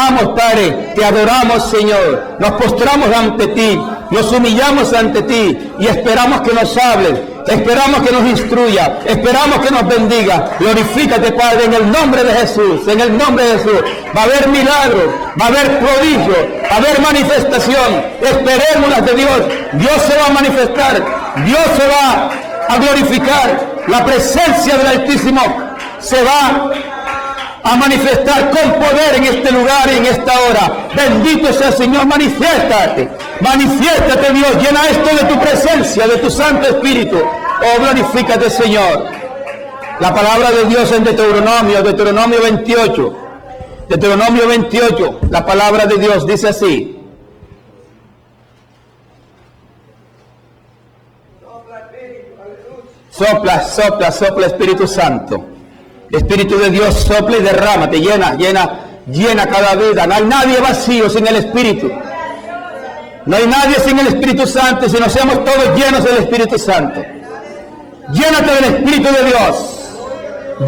amamos, Padre, te adoramos, Señor, nos postramos ante ti, nos humillamos ante ti y esperamos que nos hables, esperamos que nos instruya, esperamos que nos bendiga. Glorifícate, Padre, en el nombre de Jesús, en el nombre de Jesús. Va a haber milagros, va a haber prodigio, va a haber manifestación. Esperemos las de Dios. Dios se va a manifestar, Dios se va a glorificar. La presencia del Altísimo se va a manifestar con poder en este lugar y en esta hora. Bendito sea el Señor, manifiéstate, manifiéstate, Dios, llena esto de tu presencia, de tu Santo Espíritu. Oh, glorifícate, Señor. La palabra de Dios en Deuteronomio 28, Deuteronomio 28, la palabra de Dios dice así: sopla, sopla, sopla, Espíritu Santo. Espíritu de Dios, sopla y derrámate, llena cada vida. No hay nadie vacío sin el Espíritu. No hay nadie sin el Espíritu Santo, si no seamos todos llenos del Espíritu Santo. Llénate del Espíritu de Dios.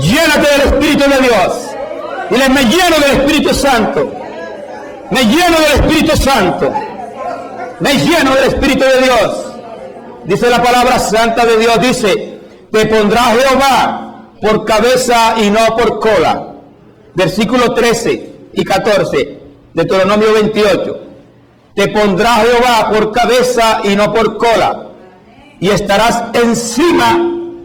Llénate del Espíritu de Dios. Dile, me lleno del Espíritu Santo. Me lleno del Espíritu Santo. Me lleno del Espíritu de Dios. Dice la palabra santa de Dios, dice, te pondrá Jehová por cabeza y no por cola. Versículos 13 y 14, Deuteronomio 28. Te pondrá Jehová por cabeza y no por cola, y estarás encima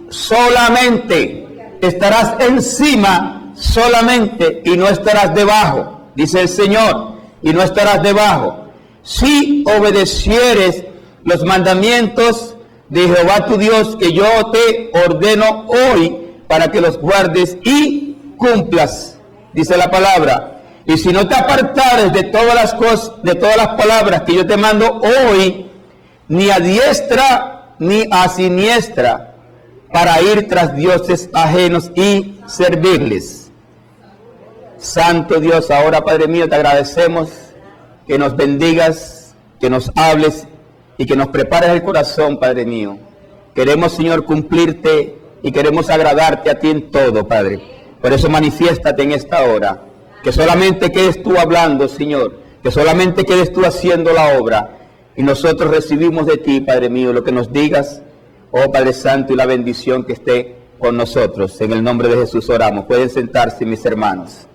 solamente. Estarás encima solamente y no estarás debajo, dice el Señor, y no estarás debajo. Si obedecieres los mandamientos de Jehová tu Dios que yo te ordeno hoy, para que los guardes y cumplas, dice la palabra. Y si no te apartares de todas las cosas, de todas las palabras que yo te mando hoy, ni a diestra ni a siniestra, para ir tras dioses ajenos y servirles. Santo Dios, ahora, Padre mío, te agradecemos que nos bendigas, que nos hables y que nos prepares el corazón, Padre mío. Queremos, Señor, cumplirte y queremos agradarte a ti en todo, Padre. Por eso manifiéstate en esta hora. Que solamente quedes tú hablando, Señor. Que solamente quedes tú haciendo la obra. Y nosotros recibimos de ti, Padre mío, lo que nos digas, oh Padre Santo, y la bendición que esté con nosotros. En el nombre de Jesús oramos. Pueden sentarse, mis hermanos.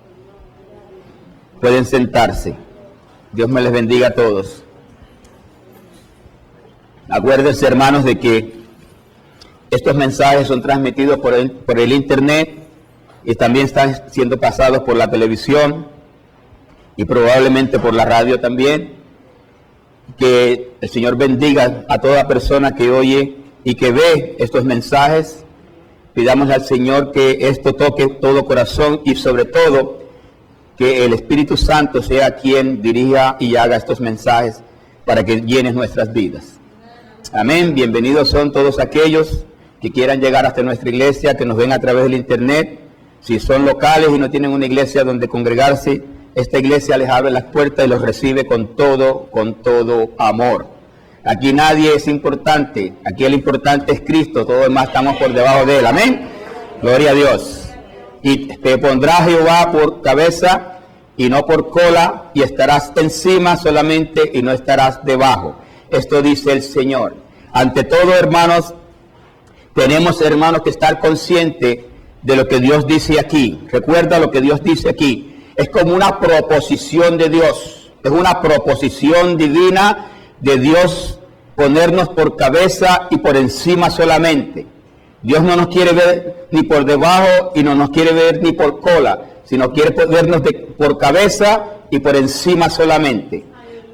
Pueden sentarse. Dios me les bendiga a todos. Acuérdense, hermanos, de que estos mensajes son transmitidos por el internet y también están siendo pasados por la televisión y probablemente por la radio también. Que el Señor bendiga a toda persona que oye y que ve estos mensajes. Pidamos al Señor que esto toque todo corazón y sobre todo que el Espíritu Santo sea quien dirija y haga estos mensajes para que llenen nuestras vidas. Amén. Bienvenidos son todos aquellos que quieran llegar hasta nuestra iglesia, que nos ven a través del internet. Si son locales y no tienen una iglesia donde congregarse, esta iglesia les abre las puertas y los recibe con todo amor. Aquí nadie es importante, aquí el importante es Cristo, todos demás estamos por debajo de él. Amén. Gloria a Dios. Y te pondrá Jehová por cabeza y no por cola, y estarás encima solamente y no estarás debajo. Esto dice el Señor. Ante todo, hermanos, tenemos, hermanos, que estar conscientes de lo que Dios dice aquí. Recuerda lo que Dios dice aquí. Es como una proposición de Dios. Es una proposición divina de Dios ponernos por cabeza y por encima solamente. Dios no nos quiere ver ni por debajo y no nos quiere ver ni por cola, sino quiere vernos por cabeza y por encima solamente.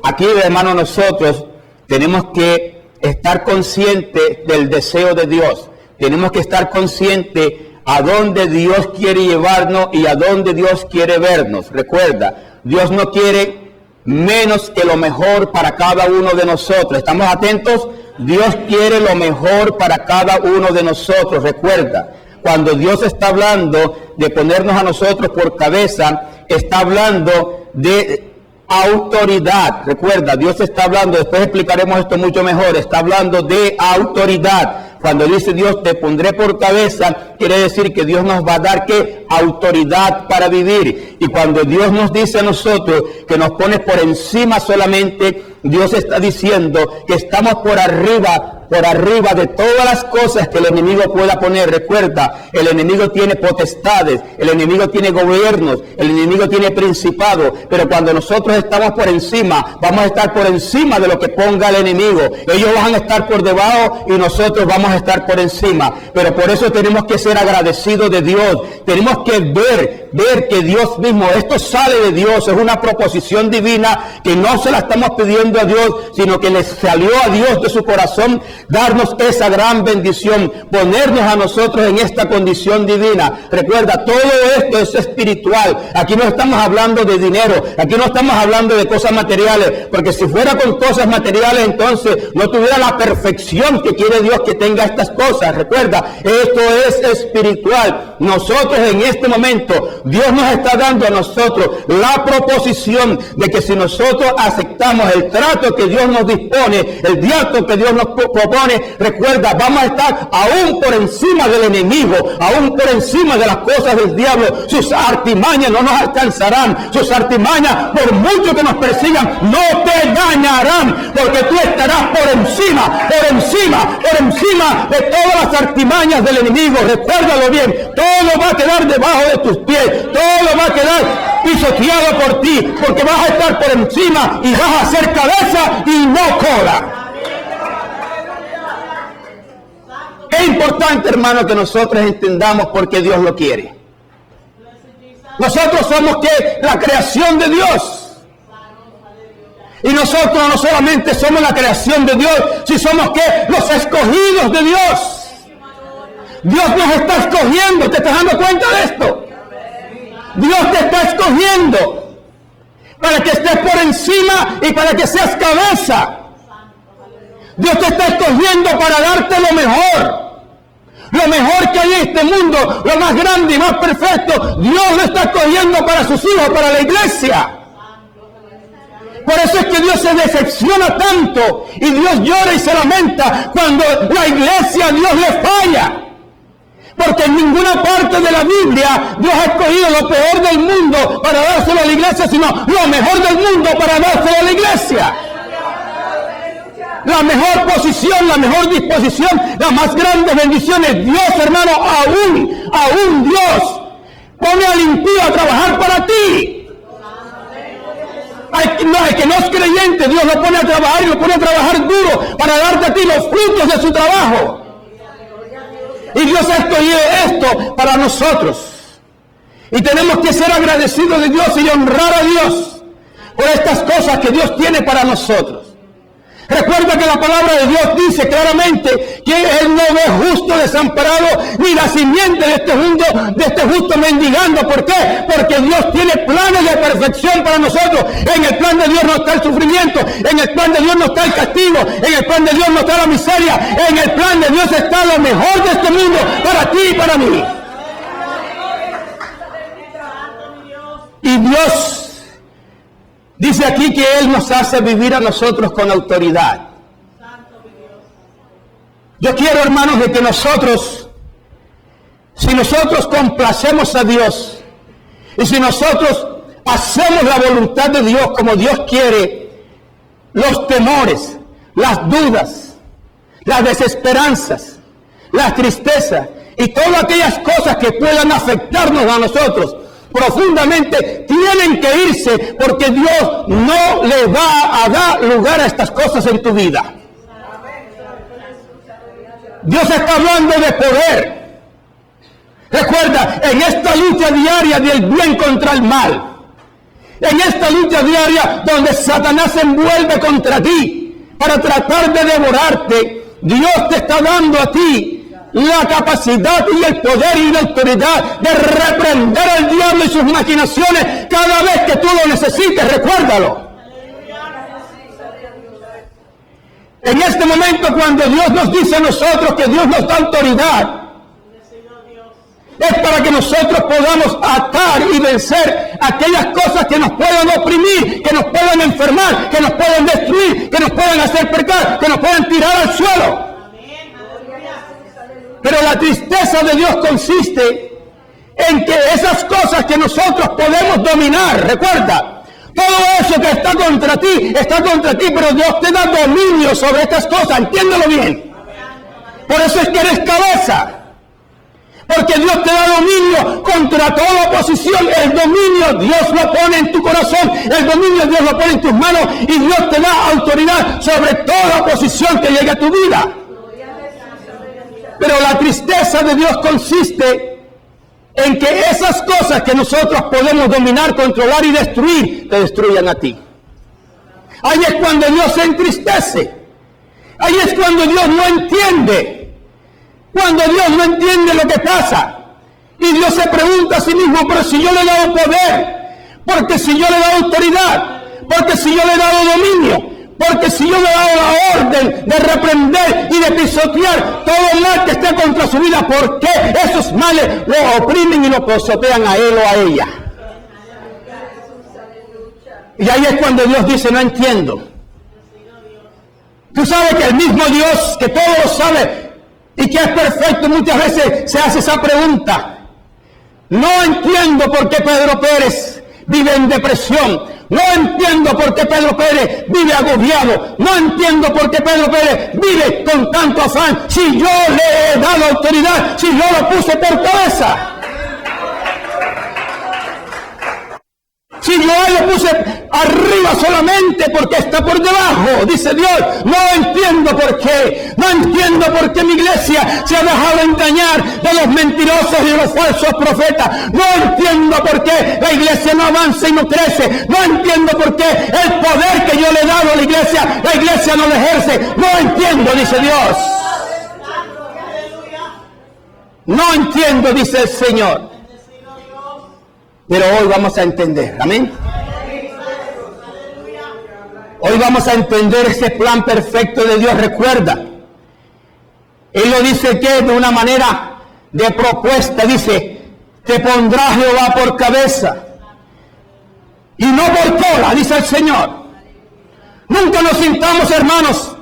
Aquí, hermanos, nosotros tenemos que estar consciente del deseo de Dios. Tenemos que estar consciente a dónde Dios quiere llevarnos y a dónde Dios quiere vernos. Recuerda, Dios no quiere menos que lo mejor para cada uno de nosotros. ¿Estamos atentos? Dios quiere lo mejor para cada uno de nosotros. Recuerda, cuando Dios está hablando de ponernos a nosotros por cabeza, está hablando de autoridad. Recuerda, Dios está hablando, después explicaremos esto mucho mejor, está hablando de autoridad. Cuando dice Dios, te pondré por cabeza quiere decir que Dios nos va a dar ¿qué? Autoridad para vivir. Y cuando Dios nos dice a nosotros que nos pone por encima solamente, Dios está diciendo que estamos por arriba de todas las cosas que el enemigo pueda poner. Recuerda, el enemigo tiene potestades, el enemigo tiene gobiernos, el enemigo tiene principados, pero cuando nosotros estamos por encima, vamos a estar por encima de lo que ponga el enemigo. Ellos van a estar por debajo y nosotros vamos a estar por encima. Pero por eso tenemos que ser agradecidos de Dios. Tenemos que ver que Dios mismo, esto sale de Dios, es una proposición divina que no se la estamos pidiendo a Dios, sino que le salió a Dios de su corazón darnos esa gran bendición, ponernos a nosotros en esta condición divina. Recuerda, todo esto es espiritual. Aquí no estamos hablando de dinero, aquí no estamos hablando de cosas materiales, porque si fuera con cosas materiales, entonces no tuviera la perfección que quiere Dios que tenga estas cosas. Recuerda, esto es espiritual. Nosotros en este momento, Dios nos está dando a nosotros la proposición de que si nosotros aceptamos el trato que Dios nos dispone, el trato que Dios nos propone, recuerda, vamos a estar aún por encima del enemigo, aún por encima de las cosas del diablo. Sus artimañas no nos alcanzarán, sus artimañas, por mucho que nos persigan, no te dañarán, porque tú estarás por encima de todas las artimañas del enemigo. Recuérdalo bien, todo va a quedar debajo de tus pies, todo va a quedar pisoteado por ti, porque vas a estar por encima y vas a ser cabeza y no cola. Es importante, hermano, que nosotros entendamos por qué Dios lo quiere. Nosotros somos ¿qué? La creación de Dios. Y nosotros no solamente somos la creación de Dios, si somos ¿qué? Los escogidos de Dios. Dios nos está escogiendo. ¿Te estás dando cuenta de esto? Dios te está escogiendo para que estés por encima y para que seas cabeza. Dios te está escogiendo para darte lo mejor que hay en este mundo, lo más grande y más perfecto. Dios lo está escogiendo para sus hijos, para la iglesia. Por eso es que Dios se decepciona tanto y Dios llora y se lamenta cuando la iglesia a Dios le falla. Porque en ninguna parte de la Biblia Dios ha escogido lo peor del mundo para dárselo a la iglesia, sino lo mejor del mundo para dárselo a la iglesia. La mejor posición, la mejor disposición, las más grandes bendiciones. Dios, hermano, aún Dios pone al impío a trabajar para ti. El que no es creyente, Dios lo pone a trabajar y lo pone a trabajar duro para darte a ti los frutos de su trabajo. Y Dios ha escogido esto para nosotros. Y tenemos que ser agradecidos de Dios y honrar a Dios por estas cosas que Dios tiene para nosotros. Recuerda que la palabra de Dios dice claramente que Él no ve justo desamparado, ni la simiente de este justo mendigando. ¿Por qué? Porque Dios tiene planes de perfección para nosotros. En el plan de Dios no está el sufrimiento, en el plan de Dios no está el castigo, en el plan de Dios no está la miseria, en el plan de Dios está lo mejor de este mundo para ti y para mí. Y Dios dice aquí que Él nos hace vivir a nosotros con autoridad. Yo quiero, hermanos, de que nosotros, si nosotros complacemos a Dios, y si nosotros hacemos la voluntad de Dios como Dios quiere, los temores, las dudas, las desesperanzas, las tristezas, y todas aquellas cosas que puedan afectarnos a nosotros, profundamente tienen que irse, porque Dios no le va a dar lugar a estas cosas en tu vida. Dios está hablando de poder. Recuerda, en esta lucha diaria del bien contra el mal, en esta lucha diaria donde Satanás se envuelve contra ti para tratar de devorarte, Dios te está dando a ti la capacidad y el poder y la autoridad de reprender al diablo y sus maquinaciones cada vez que tú lo necesites. Recuérdalo. En este momento, cuando Dios nos dice a nosotros que Dios nos da autoridad, es para que nosotros podamos atar y vencer aquellas cosas que nos puedan oprimir, que nos puedan enfermar, que nos puedan destruir, que nos puedan hacer pecar, que nos puedan tirar al suelo. Pero la tristeza de Dios consiste en que esas cosas que nosotros podemos dominar, recuerda, todo eso que está contra ti, pero Dios te da dominio sobre estas cosas, entiéndelo bien. Por eso es que eres cabeza. Porque Dios te da dominio contra toda oposición. El dominio Dios lo pone en tu corazón. El dominio Dios lo pone en tus manos. Y Dios te da autoridad sobre toda oposición que llegue a tu vida. Pero la tristeza de Dios consiste en que esas cosas que nosotros podemos dominar, controlar y destruir, te destruyan a ti. Ahí es cuando Dios se entristece. Ahí es cuando Dios no entiende. Cuando Dios no entiende lo que pasa. Y Dios se pregunta a sí mismo, pero si yo le he dado poder, porque si yo le he dado autoridad, porque si yo le he dado dominio, porque si yo le he dado la orden de reprender y de pisotear todo el mal que esté contra su vida, ¿por qué esos males lo oprimen y lo pisotean a él o a ella? Y ahí es cuando Dios dice, no entiendo. Tú sabes que el mismo Dios, que todo lo sabe y que es perfecto, muchas veces se hace esa pregunta. No entiendo por qué Pedro Pérez vive en depresión. No entiendo por qué Pedro Pérez vive agobiado. No entiendo por qué Pedro Pérez vive con tanto afán. Si yo le he dado autoridad, si yo lo puse por cabeza. Si yo lo puse arriba solamente porque está por debajo, dice Dios. No entiendo por qué. No entiendo por qué mi iglesia se ha dejado engañar de los mentirosos y de los falsos profetas. No entiendo por qué la iglesia no avanza y no crece. No entiendo por qué el poder que yo le he dado a la iglesia no lo ejerce. No entiendo, dice Dios. No entiendo, dice el Señor. Pero hoy vamos a entender, amén. Hoy vamos a entender ese plan perfecto de Dios. Recuerda, Él lo dice que de una manera de propuesta, dice, te pondrá Jehová por cabeza y no por cola, dice el Señor. Nunca nos sintamos, hermanos,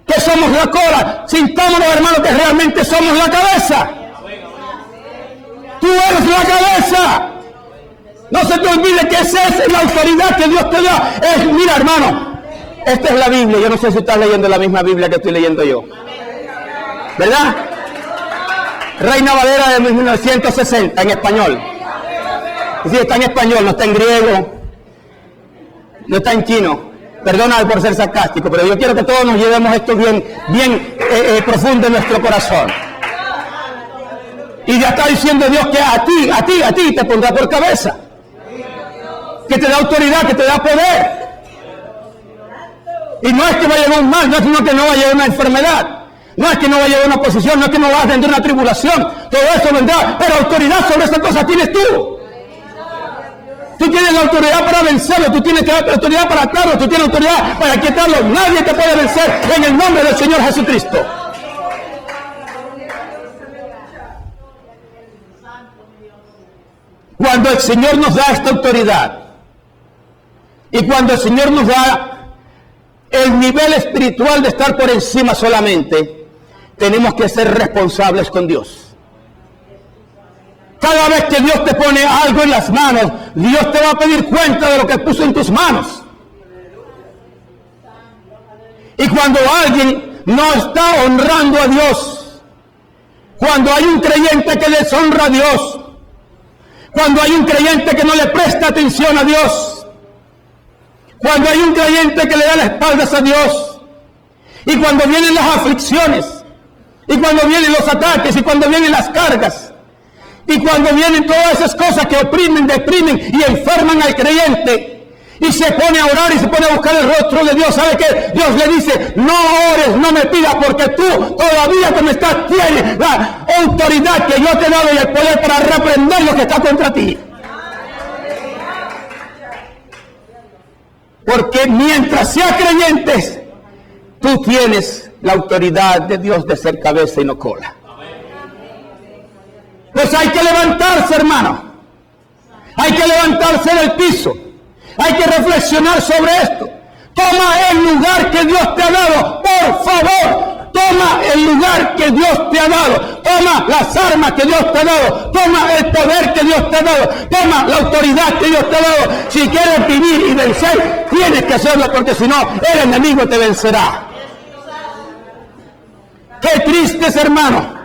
que somos la cola. Sintámonos, hermanos, que realmente somos la cabeza. Tú eres la cabeza. No se te olvide que esa es la autoridad que Dios te da. Mira, hermano, esta es la Biblia. Yo no sé si estás leyendo la misma Biblia que estoy leyendo yo. ¿Verdad? Reina Valera de 1960, en español. Sí, está en español, no está en griego, no está en chino. Perdóname por ser sarcástico, pero yo quiero que todos nos llevemos esto bien profundo en nuestro corazón. Y ya está diciendo Dios que a ti te pondrá por cabeza. Que te da autoridad, que te da poder. Y no es que vaya a llegar un mal, no es que no vaya a llegar una enfermedad. No es que no vaya a llegar una oposición, no es que no vas a tener una tribulación. Todo eso vendrá, pero autoridad sobre esa cosa tienes tú. Tú tienes la autoridad para vencerlo, tú tienes la autoridad para atarlo, tú tienes autoridad para quitarlo. Nadie te puede vencer en el nombre del Señor Jesucristo. Cuando el Señor nos da esta autoridad y cuando el Señor nos da el nivel espiritual de estar por encima solamente, tenemos que ser responsables con Dios. Cada vez que Dios te pone algo en las manos, Dios te va a pedir cuenta de lo que puso en tus manos. Y cuando alguien no está honrando a Dios, cuando hay un creyente que deshonra a Dios, cuando hay un creyente que no le presta atención a Dios, cuando hay un creyente que le da las espaldas a Dios, y cuando vienen las aflicciones, y cuando vienen los ataques, y cuando vienen las cargas, y cuando vienen todas esas cosas que oprimen, deprimen y enferman al creyente, y se pone a orar y se pone a buscar el rostro de Dios, ¿sabe qué? Dios le dice, no ores, no me pidas, porque tú todavía como estás tienes la autoridad que yo te he dado y el poder para reprender lo que está contra ti. Porque mientras seas creyentes, tú tienes la autoridad de Dios de ser cabeza y no cola. Pues hay que levantarse, hermano. Hay que levantarse del piso. Hay que reflexionar sobre esto. Toma el lugar que Dios te ha dado. Por favor, Toma el lugar que Dios te ha dado. Toma las armas que Dios te ha dado. Toma el poder que Dios te ha dado. Toma la autoridad que Dios te ha dado. Si quieres vivir y vencer, tienes que hacerlo, porque si no, el enemigo te vencerá. Qué triste es, hermano.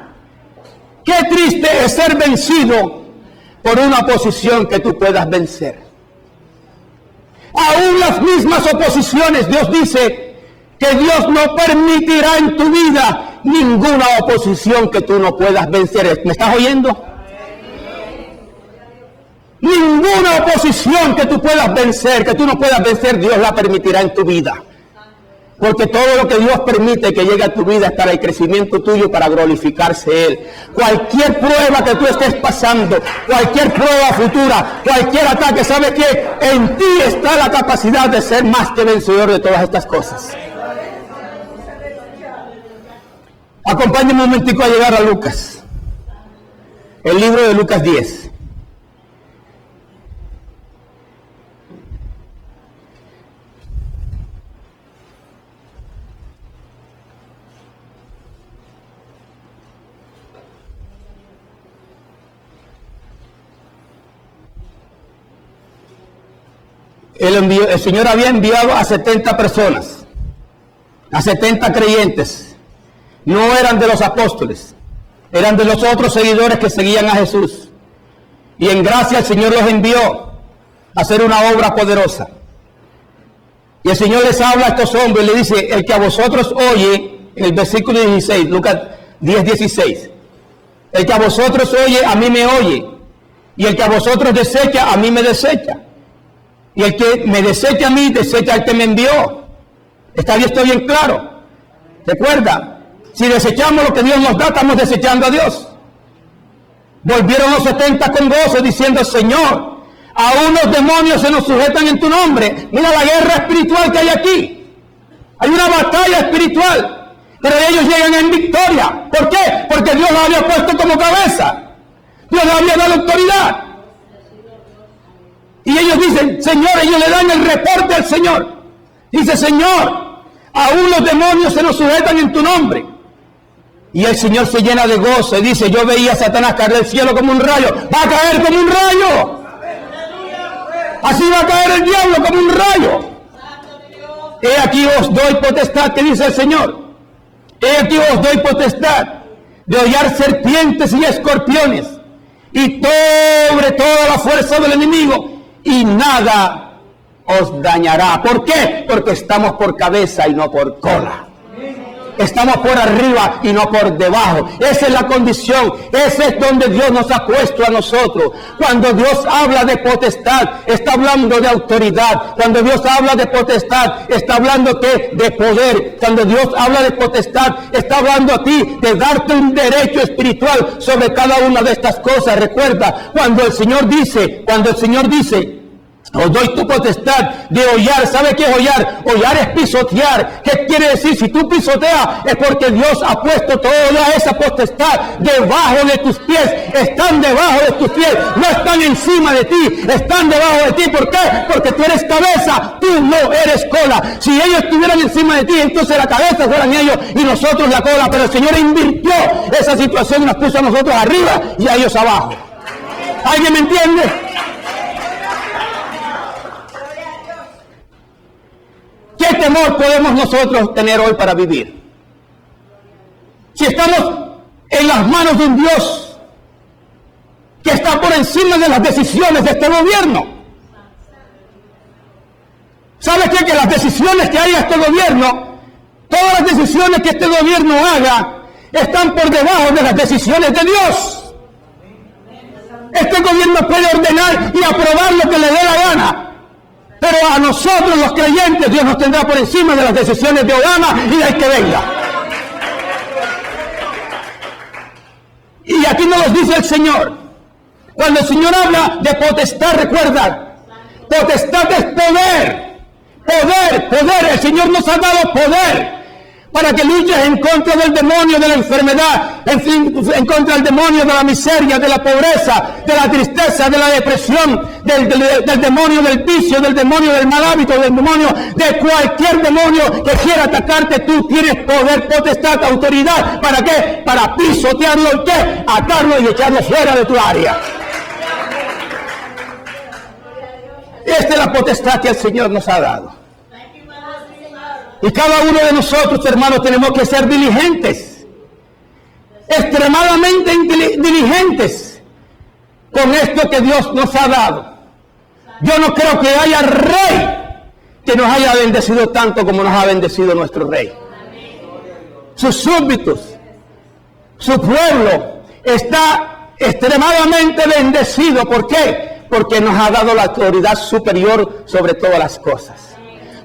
Qué triste es ser vencido por una oposición que tú puedas vencer. Aún las mismas oposiciones, Dios dice que Dios no permitirá en tu vida ninguna oposición que tú no puedas vencer. ¿Me estás oyendo? Ninguna oposición que tú puedas vencer, que tú no puedas vencer, Dios la permitirá en tu vida. Porque todo lo que Dios permite que llegue a tu vida es para el crecimiento tuyo, para glorificarse Él. Cualquier prueba que tú estés pasando, cualquier prueba futura, cualquier ataque, ¿sabe qué? En ti está la capacidad de ser más que vencedor de todas estas cosas. Acompáñenme un momentico a llegar a Lucas. El libro de Lucas 10. El Señor había enviado a 70 personas, a 70 creyentes. No eran de los apóstoles, eran de los otros seguidores que seguían a Jesús. Y en gracia el Señor los envió a hacer una obra poderosa. Y el Señor les habla a estos hombres y le dice: el que a vosotros oye, en el versículo 16, Lucas 10:16, el que a vosotros oye, a mí me oye. Y el que a vosotros desecha, a mí me desecha. Y el que me desecha a mí, desecha al que me envió. ¿Está bien claro? Recuerda, si desechamos lo que Dios nos da, estamos desechando a Dios. Volvieron los 70 con gozo, diciendo: Señor, aún los demonios se nos sujetan en tu nombre. Mira la guerra espiritual que hay aquí. Hay una batalla espiritual, pero ellos llegan en victoria. ¿Por qué? Porque Dios los había puesto como cabeza. Dios les había dado autoridad. Y ellos dicen: Señor, ellos le dan el reporte al Señor. Dice: Señor, aún los demonios se nos sujetan en tu nombre. Y el Señor se llena de gozo y dice: yo veía a Satanás caer del cielo como un rayo. Va a caer como un rayo. Así va a caer el diablo como un rayo. He aquí os doy potestad, que dice el Señor. He aquí os doy potestad de hollar serpientes y escorpiones y sobre toda la fuerza del enemigo, y nada os dañará. ¿Por qué? Porque estamos por cabeza y no por cola. Estamos por arriba y no por debajo. Esa es la condición. Ese es donde Dios nos ha puesto a nosotros. Cuando Dios habla de potestad, está hablando de autoridad. Cuando Dios habla de potestad, está hablando de poder. Cuando Dios habla de potestad, está hablando a ti de darte un derecho espiritual sobre cada una de estas cosas. Recuerda, cuando el Señor dice, os doy tu potestad de hollar. ¿Sabe qué es hollar? Hollar es pisotear. ¿Qué quiere decir? Si tú pisoteas, es porque Dios ha puesto toda esa potestad debajo de tus pies. Están debajo de tus pies, no están encima de ti, están debajo de ti. ¿Por qué? Porque tú eres cabeza, tú no eres cola. Si ellos estuvieran encima de ti, entonces la cabeza fueran ellos y nosotros la cola. Pero el Señor invirtió esa situación y nos puso a nosotros arriba y a ellos abajo. ¿Alguien me entiende? ¿Qué temor podemos nosotros tener hoy para vivir? Si estamos en las manos de un Dios que está por encima de las decisiones de este gobierno. ¿Sabes qué? Que las decisiones que hay en este gobierno, todas las decisiones que este gobierno haga, están por debajo de las decisiones de Dios. Este gobierno puede ordenar y aprobar lo que le dé la gana. Pero a nosotros los creyentes, Dios nos tendrá por encima de las decisiones de Obama y del que venga. Y aquí nos lo dice el Señor. Cuando el Señor habla de potestad, recuerda, potestad es poder. Poder. El Señor nos ha dado poder. para que luches en contra del demonio de la enfermedad, en contra del demonio de la miseria, de la pobreza, de la tristeza, de la depresión, del demonio del vicio, del demonio del mal hábito, del demonio de cualquier demonio que quiera atacarte. Tú tienes poder, potestad, autoridad. ¿Para qué? Para pisotearlo y ¿qué? Atarlo y echarlo fuera de tu área. Esta es la potestad que el Señor nos ha dado. Y cada uno de nosotros, hermanos, tenemos que ser diligentes, extremadamente diligentes con esto que Dios nos ha dado. Yo no creo que haya rey que nos haya bendecido tanto como nos ha bendecido nuestro rey. Sus súbditos, su pueblo está extremadamente bendecido. ¿Por qué? Porque nos ha dado la autoridad superior sobre todas las cosas.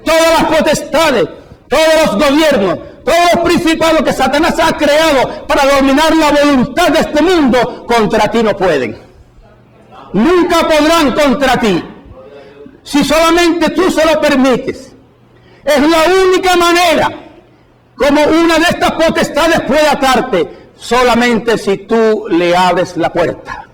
Todas las potestades, todos los gobiernos, todos los principados que Satanás ha creado para dominar la voluntad de este mundo, contra ti no pueden. Nunca podrán contra ti. Si solamente tú se lo permites. Es la única manera como una de estas potestades puede atarte. Solamente si tú le abres la puerta.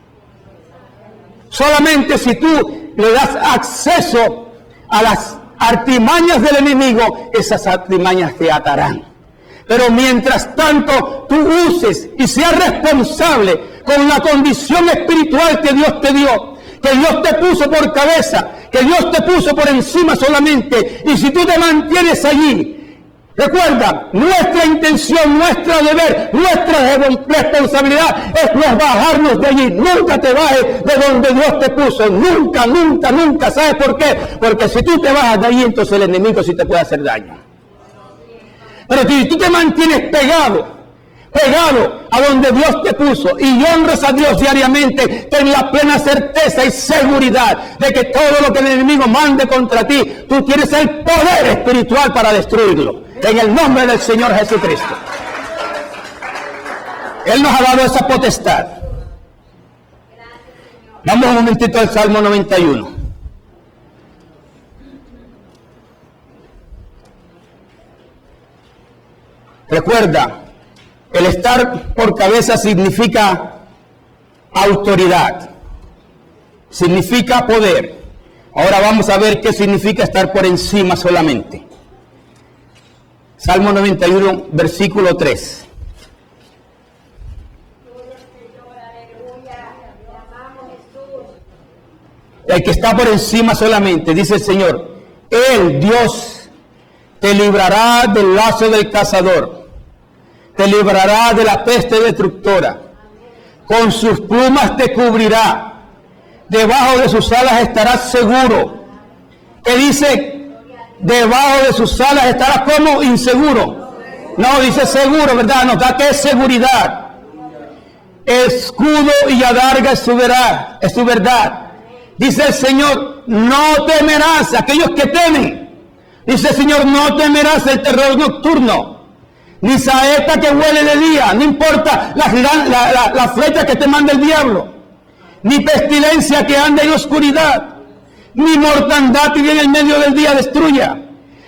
Solamente si tú le das acceso a las artimañas del enemigo, esas artimañas te atarán. Pero mientras tanto tú uses y seas responsable con la condición espiritual que Dios te dio, que Dios te puso por cabeza, que Dios te puso por encima solamente, y si tú te mantienes allí, recuerda, nuestra intención, nuestro deber, nuestra responsabilidad es no bajarnos de allí. Nunca te bajes de donde Dios te puso. Nunca, nunca, nunca. ¿Sabes por qué? Porque si tú te bajas de allí, entonces el enemigo sí te puede hacer daño. Pero si tú te mantienes pegado a donde Dios te puso y honras a Dios diariamente, ten la plena certeza y seguridad de que todo lo que el enemigo mande contra ti, tú tienes el poder espiritual para destruirlo. En el nombre del Señor Jesucristo. Él nos ha dado esa potestad. Vamos un momentito al Salmo 91. Recuerda, el estar por cabeza significa autoridad, significa poder. Ahora vamos a ver qué significa estar por encima solamente. Salmo 91, versículo 3. El que está por encima solamente, dice el Señor, Él, Dios, te librará del lazo del cazador, te librará de la peste destructora, con sus plumas te cubrirá, debajo de sus alas estarás seguro. ¿Qué dice? Debajo de sus alas estarás como inseguro. No, dice seguro, ¿verdad? Nos da que es seguridad. Escudo y adarga es su verdad. Dice el Señor, no temerás, aquellos que temen. Dice el Señor, no temerás el terror nocturno, ni saeta que huele de día, no importa la flecha que te manda el diablo, ni pestilencia que anda en oscuridad, ni mortandad que viene en medio del día destruya.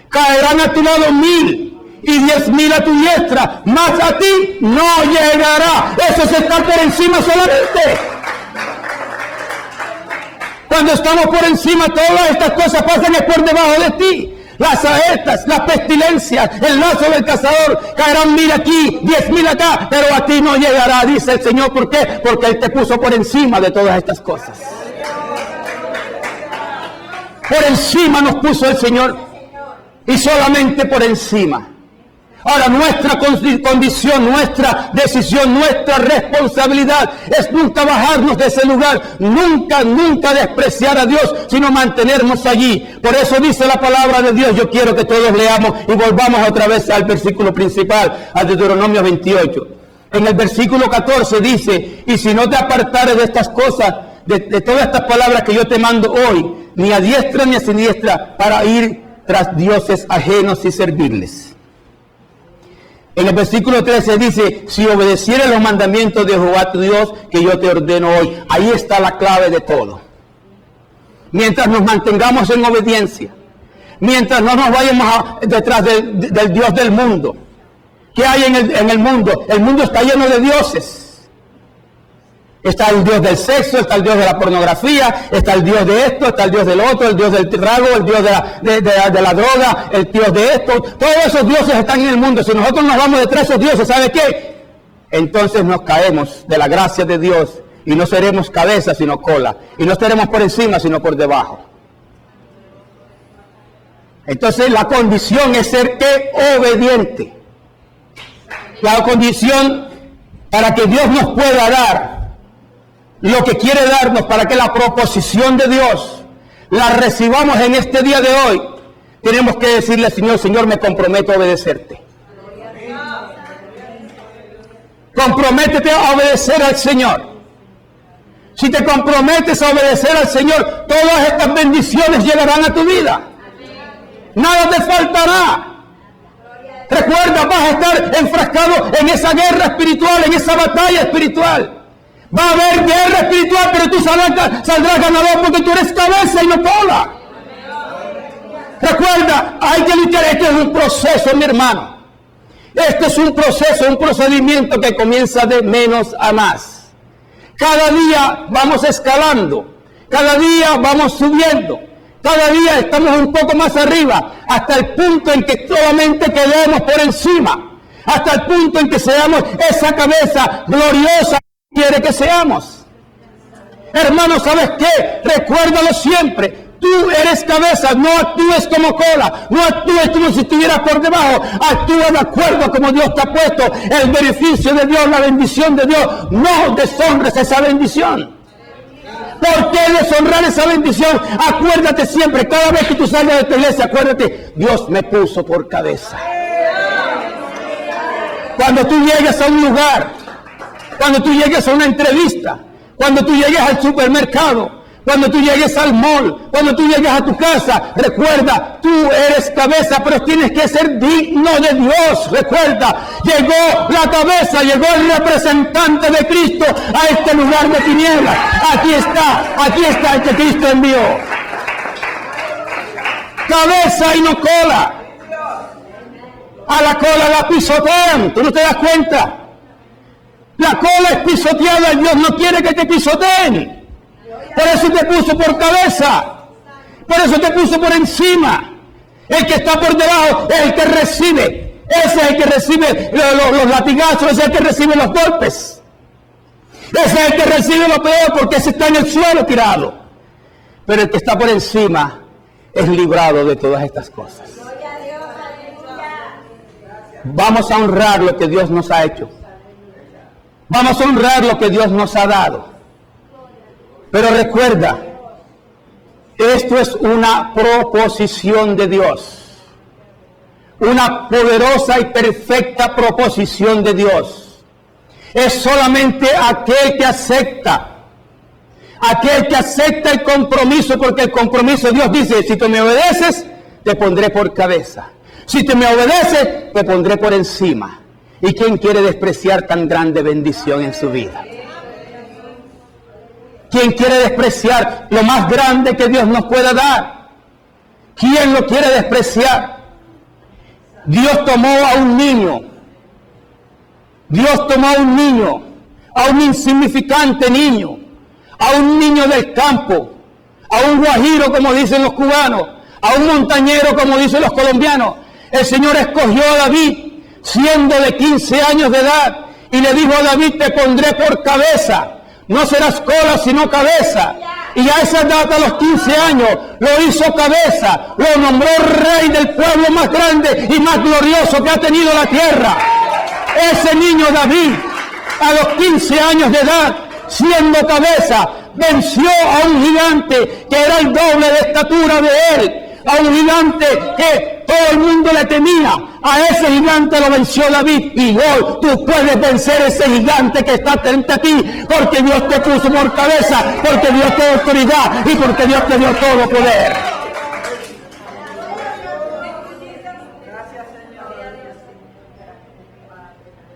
Caerán a tu lado 1000 y 10.000 a tu diestra, mas a ti no llegará. Eso es estar por encima solamente. Cuando estamos por encima, todas estas cosas pasan por debajo de ti. Las saetas, las pestilencias, el lazo del cazador, caerán 1000 aquí, 10.000 acá, pero a ti no llegará, dice el Señor. ¿Por qué? Porque Él te puso por encima de todas estas cosas. Por encima nos puso el Señor, y solamente por encima. Ahora, nuestra condición, nuestra decisión, nuestra responsabilidad es nunca bajarnos de ese lugar, nunca despreciar a Dios, sino mantenernos allí. Por eso dice la palabra de Dios. Yo quiero que todos leamos y volvamos otra vez al versículo principal, al Deuteronomio 28. En el versículo 14 dice, y si no te apartares de estas cosas, de todas estas palabras que yo te mando hoy, ni a diestra ni a siniestra, para ir tras dioses ajenos y servirles. En el versículo 13 dice, si obedecieres los mandamientos de Jehová tu Dios, que yo te ordeno hoy. Ahí está la clave de todo. Mientras nos mantengamos en obediencia, mientras no nos vayamos detrás del Dios del mundo, ¿Qué hay en el mundo? El mundo está lleno de dioses. Está el Dios del sexo, está el Dios de la pornografía, está el Dios de esto, está el Dios del otro, el Dios del trago, el Dios de la droga, el Dios de esto. Todos esos dioses están en el mundo. Si nosotros nos vamos detrás de esos dioses, ¿sabe qué? Entonces nos caemos de la gracia de Dios y no seremos cabeza sino cola. Y no estaremos por encima sino por debajo. Entonces la condición es ser ¿qué? Obediente. La condición para que Dios nos pueda dar lo que quiere darnos, para que la proposición de Dios la recibamos en este día de hoy, tenemos que decirle al Señor: Señor, me comprometo a obedecerte. Comprométete a obedecer al Señor. Si te comprometes a obedecer al Señor, todas estas bendiciones llegarán a tu vida. Nada te faltará. Recuerda, vas a estar enfrascado en esa guerra espiritual, en esa batalla espiritual. Va a haber guerra espiritual, pero tú saldrás ganador porque tú eres cabeza y no cola. Recuerda, hay que luchar. Este es un proceso, mi hermano. Este es un proceso, un procedimiento que comienza de menos a más. Cada día vamos escalando, cada día vamos subiendo, cada día estamos un poco más arriba, hasta el punto en que solamente quedemos por encima, hasta el punto en que seamos esa cabeza gloriosa que quiere que seamos. Hermano, ¿sabes qué? Recuérdalo siempre. Tú eres cabeza, no actúes como cola, no actúes como si estuvieras por debajo, actúa de acuerdo a como Dios te ha puesto, el beneficio de Dios, la bendición de Dios. No deshonres esa bendición. ¿Por qué deshonrar esa bendición? Acuérdate siempre, cada vez que tú salgas de tu iglesia, acuérdate, Dios me puso por cabeza. Cuando tú llegues a un lugar, cuando tú llegues a una entrevista, cuando tú llegues al supermercado, cuando tú llegues al mall, cuando tú llegues a tu casa, recuerda, tú eres cabeza, pero tienes que ser digno de Dios. Recuerda, llegó la cabeza, llegó el representante de Cristo a este lugar de tinieblas. Aquí está el que Cristo envió. Cabeza y no cola. A la cola la pisotean, ¿tú no te das cuenta? La cola es pisoteada y Dios no quiere que te pisoteen. Por eso te puso por cabeza, por eso te puso por encima. El que está por debajo es el que recibe, ese es el que recibe los latigazos, ese es el que recibe los golpes, ese es el que recibe lo peor porque ese está en el suelo tirado. Pero el que está por encima es librado de todas estas cosas. Vamos a honrar lo que Dios nos ha hecho, vamos a honrar lo que Dios nos ha dado. Pero recuerda, esto es una proposición de Dios, una poderosa y perfecta proposición de Dios. Es solamente aquel que acepta el compromiso, porque el compromiso, Dios dice, si tú me obedeces, te pondré por cabeza. Si tú me obedeces, te pondré por encima. ¿Y quién quiere despreciar tan grande bendición en su vida? ¿Quién quiere despreciar lo más grande que Dios nos pueda dar? ¿Quién lo quiere despreciar? Dios tomó a un niño. Dios tomó a un niño, a un insignificante niño, a un niño del campo, a un guajiro, como dicen los cubanos, a un montañero, como dicen los colombianos. El Señor escogió a David, siendo de 15 años de edad, y le dijo a David, te pondré por cabeza. No serás cola, sino cabeza. Y a esa edad, a los 15 años, lo hizo cabeza. Lo nombró rey del pueblo más grande y más glorioso que ha tenido la tierra. Ese niño David, a los 15 años de edad, siendo cabeza, venció a un gigante que era el doble de estatura de él. A un gigante que todo el mundo le temía. A ese gigante lo venció David. Y hoy tú puedes vencer ese gigante que está frente a ti, porque Dios te puso por cabeza, porque Dios te dio autoridad y porque Dios te dio todo poder.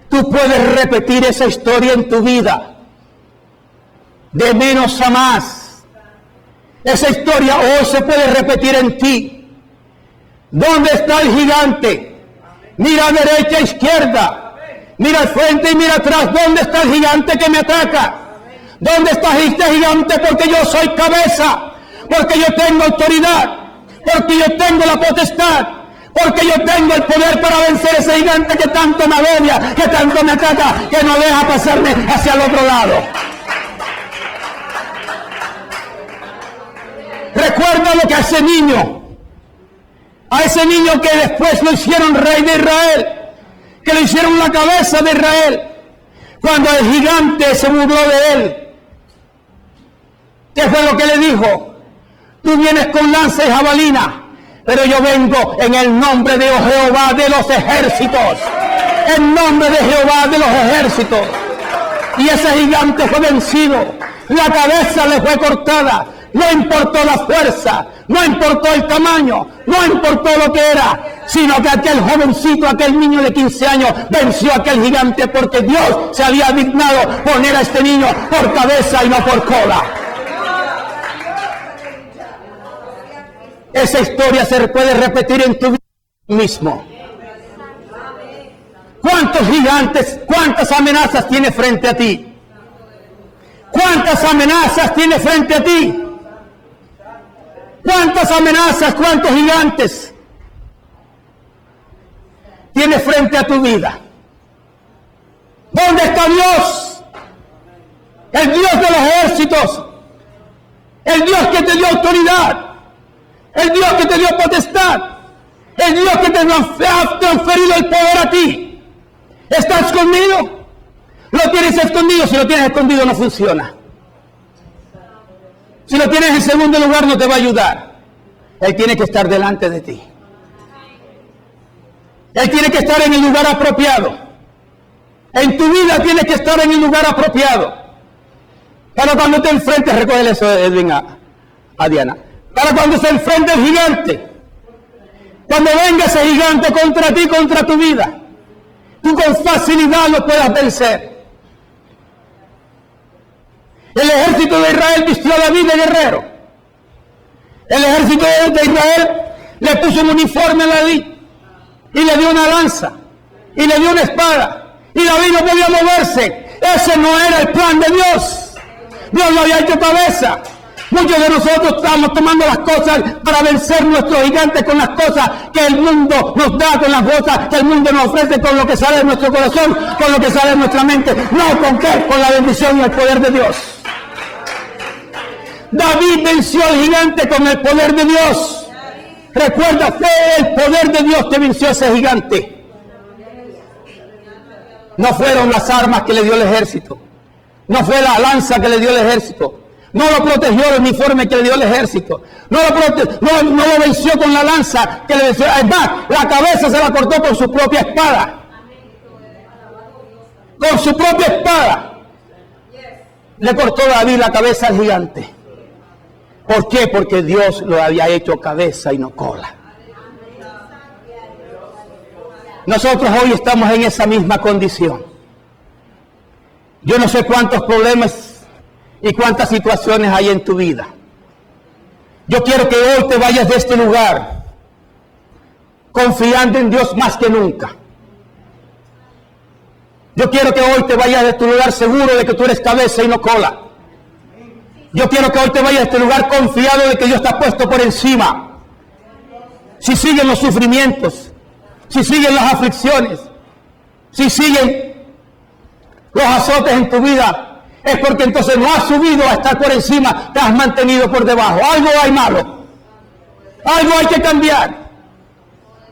Tú puedes repetir esa historia en tu vida, de menos a más. Esa historia hoy se puede repetir en ti. ¿Dónde está el gigante? Mira a derecha, izquierda. Mira al frente y mira atrás. ¿Dónde está el gigante que me ataca? ¿Dónde está este gigante? Porque yo soy cabeza. Porque yo tengo autoridad. Porque yo tengo la potestad. Porque yo tengo el poder para vencer ese gigante que tanto me agobia, que tanto me ataca, que no deja pasarme hacia el otro lado. Recuerda lo que a ese niño que después lo hicieron rey de Israel, que le hicieron la cabeza de Israel, cuando el gigante se burló de él. ¿Qué fue lo que le dijo? Tú vienes con lanza y jabalina, pero yo vengo en el nombre de Jehová de los ejércitos. En nombre de Jehová de los ejércitos. Y ese gigante fue vencido. La cabeza le fue cortada. No importó la fuerza, no importó el tamaño, no importó lo que era, sino que aquel jovencito, aquel niño de 15 años, venció a aquel gigante porque Dios se había dignado poner a este niño por cabeza y no por cola. Esa historia se puede repetir en tu vida mismo. ¿Cuántos gigantes, cuántas amenazas tiene frente a ti? ¿Cuántas amenazas tiene frente a ti? ¿Cuántas amenazas, cuántos gigantes tiene frente a tu vida? ¿Dónde está Dios? El Dios de los ejércitos. El Dios que te dio autoridad. El Dios que te dio potestad. El Dios que te ha transferido el poder a ti. ¿Está escondido? Lo tienes escondido. Si lo tienes escondido no funciona. Si lo tienes en segundo lugar no te va a ayudar. Él tiene que estar delante de ti. Él tiene que estar en el lugar apropiado. En tu vida tiene que estar en el lugar apropiado. Para cuando te enfrentes, recógele eso, Edwin, a Diana. Para cuando se enfrente el gigante. Cuando venga ese gigante contra ti, contra tu vida, tú con facilidad lo puedas vencer. El ejército de Israel vistió a David de guerrero. El ejército de Israel le puso un uniforme a David y le dio una lanza y le dio una espada y David no podía moverse. Ese no era el plan de Dios. Dios lo había hecho cabeza. Muchos de nosotros estamos tomando las cosas para vencer nuestros gigantes con las cosas que el mundo nos da, con las cosas que el mundo nos ofrece, con lo que sale de nuestro corazón, con lo que sale de nuestra mente. No, ¿con qué? Con la bendición y el poder de Dios. David venció al gigante con el poder de Dios. Recuerda, fue el poder de Dios que venció a ese gigante. No fueron las armas que le dio el ejército. No fue la lanza que le dio el ejército. No lo protegió el uniforme que le dio el ejército. No lo venció con la lanza que le venció. Además, la cabeza se la cortó con su propia espada. Con su propia espada. Le cortó David la cabeza al gigante. ¿Por qué? Porque Dios lo había hecho cabeza y no cola. Nosotros hoy estamos en esa misma condición. Yo no sé cuántos problemas y cuántas situaciones hay en tu vida. Yo quiero que hoy te vayas de este lugar confiando en Dios más que nunca. Yo quiero que hoy te vayas de este lugar seguro de que tú eres cabeza y no cola. Yo quiero que hoy te vayas de este lugar confiado de que Dios está puesto por encima. Si siguen los sufrimientos, si siguen las aflicciones, si siguen los azotes en tu vida, es porque entonces no has subido a estar por encima, te has mantenido por debajo. Algo hay malo. Algo hay que cambiar.